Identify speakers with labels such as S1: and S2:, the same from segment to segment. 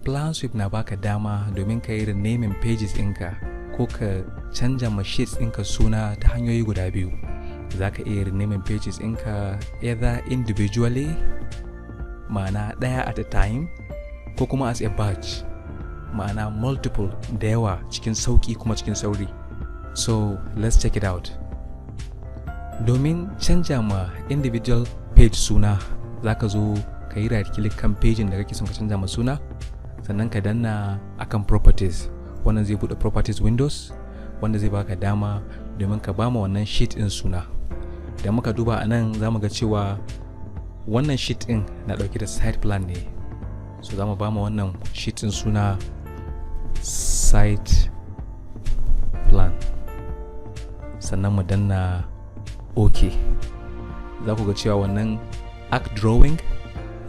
S1: PLANSWIFT na baka dama domin ka yi renaming pages ɗinka ko ka canja ma sheets ɗinka suna ta hanyoyi guda biyu. Za ka iya renaming pages ɗinka either individually, ma'ana ɗaya at a time, ko kuma as a batch, ma'ana multiple da yawa cikin sauƙi kuma cikin sauri. So let's check it out. Domin canja ma individual page suna, za ka zo ka yi right click kan pagin da kake son ka canja ma suna, sannan ka danna akan properties. Wannan zai buɗe properties windows wanda zai baka dama domin ka bama wannan sheet ɗin suna. Da muka duba a nan za mu ga cewa wannan sheet ɗin na ɗauke da site plan ne. So za mu bama wannan sheet ɗin suna site plan, sannan mu danna OK. Za ku ga cewa wannan arc drawing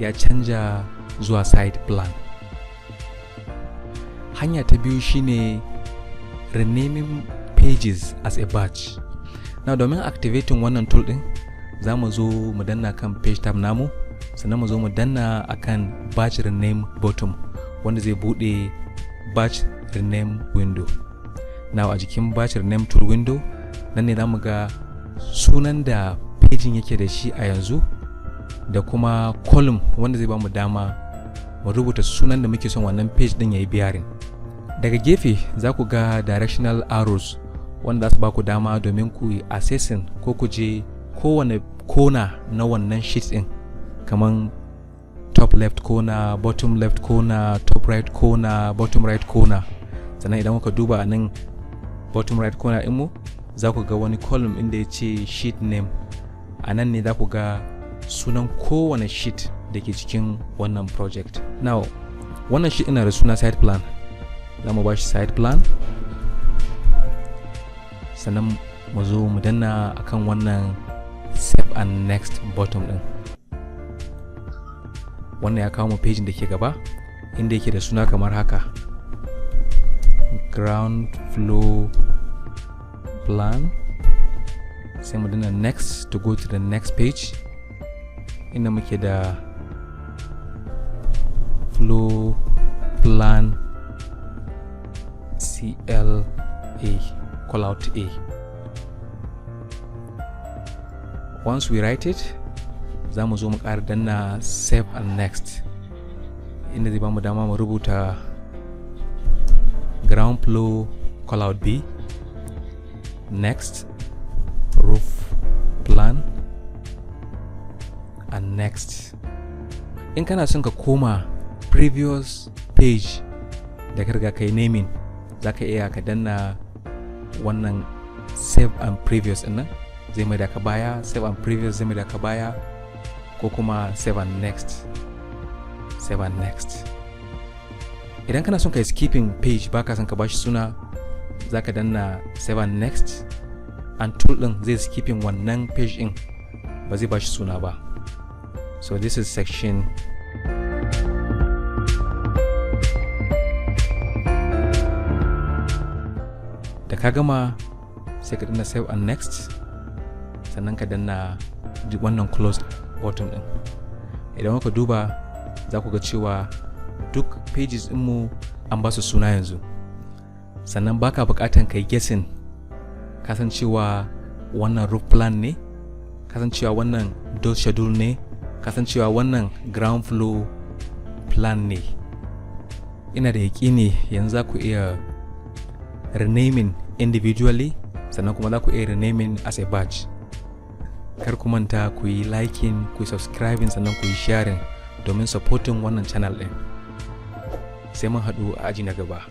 S1: ya canja zuwa site plan. Hanya ta biyu shine renaming pages as a batch. Now domin activating wannan tool din, za mu zo mu danna kan page tab namu, sannan mu zo mu danna akan batch rename bottom wanda zai bude batch rename window. Now a jikin batch rename tool window nan ne za mu ga sunan da pagin yake da shi a yanzu da kuma column wanda zai ba mu dama mu rubuta sunan da muke son wannan page din yayi bearing. Daga gefe za ku ga directional arrows wanda za su ba ku dama domin ku yi accessing ko ku je kowane kona na wannan sheet din, kaman top left corner, bottom left corner, top right corner, bottom right corner. Sannan idan kuka duba nan bottom right corner din mu, za ku ga wani column inda ya ce sheet name. A nan ne za ku ga sunan kowane sheet da ke cikin wannan project. Now wannan sheet ina da suna site plan, za mu ba shi site plan, sannan mu zo mu danna akan wannan save and next bottom din. Wannan ya kawo mu page da ke gaba inda yake da suna kamar haka: ground floor plan. Sai mu danna next to go to the next page inda muke da floor plan CLA, call out A. Once we write it, za mu zo mu ƙara danna save and next inda zai ba mu dama mu rubuta ground floor call out B, next roof plan, and next. In kana son ka koma previous page da ka riga kai naming, za ka iya ka danna wannan save and previous ɗin nan, zai mai da ka baya, save and previous zai mai da ka baya, ko kuma save and next, save and next. Idan kana son ka yi skipping page, baka son ka bashi suna, za ka danna save and next, and tool ɗin zai skipping wannan page ɗin, ba zai bashi suna ba. So this is section da ka gama sai ka danna save and next, sannan ka danna wannan close button din. Idan muka duba za ku ga cewa duk pages mu an ba su suna yanzu, sannan baka bukatan kai guessing kasancewa wannan roof plan ne, kasancewa wannan door schedule ne, kasancewa wannan ground floor plan ne. Ina da yaƙini yanzu za ku iya renaming individually, sannan kuma za ku iya renaming as a batch. Kar ku manta ku yi liking, ku yi subscribing, sannan ku yi sharing domin supporting wannan channel ɗin. Sai mun haɗu a aji na gaba.